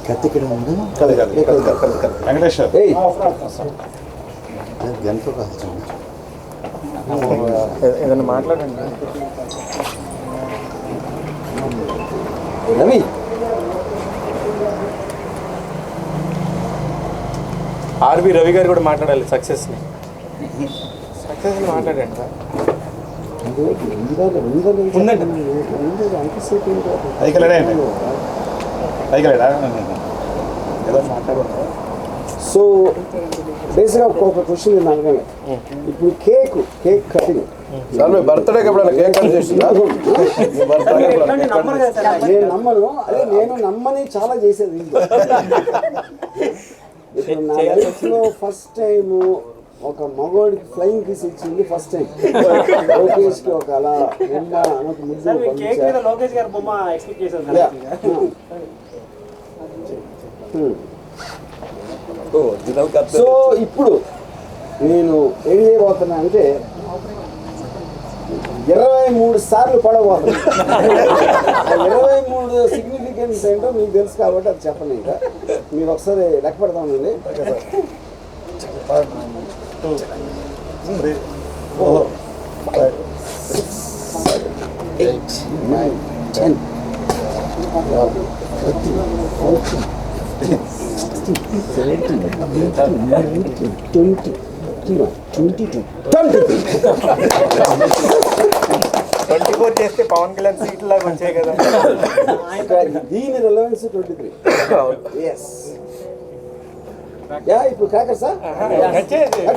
కత్తి ఇక్కడ ఉంది వెంకటేశ్వర్ గంటలో కాదు ఏదైనా మాట్లాడండి. రవి ఆర్బి రవి గారు కూడా మాట్లాడాలి. సక్సెస్ని మాట్లాడండి సార్. సో బేసిక్గా ఒక్కొక్క క్వశ్చన్ నేను అడగాలి. ఇప్పుడు కేక్ కటింగ్ బర్త్డేకి ఎప్పుడైనా కేక్ కట్ చేసిందా? నేను నమ్మను. అదే నేను నమ్మని చాలా చేసేది. ఇప్పుడు నా లైఫ్లో ఫస్ట్ టైం ఒక మగవాడికి ఫ్లయింగ్ కిస్ ఇచ్చింది ఫస్ట్ టైం. లోకేష్కి ఒక అలా సో ఇప్పుడు నేను ఏం చేయబోతున్నా అంటే 23 సార్లు పడబోతున్నా. 23 సిగ్నిఫికెన్స్ ఏంటో మీకు తెలుసు కాబట్టి అది చెప్పండి. ఇంకా మీరు ఒకసారి లెక్క పెడతామండి. 4 5 6 7 8 9 10 11 12 13 14 17 18 19 20 24 చేస్తే పవన్ కళ్యాణ్ సీట్ లాగా వచ్చాయి కదా. దీని రిలవెన్స్ 23. ఎస్. ఇప్పుడు క్రాకర్ సార్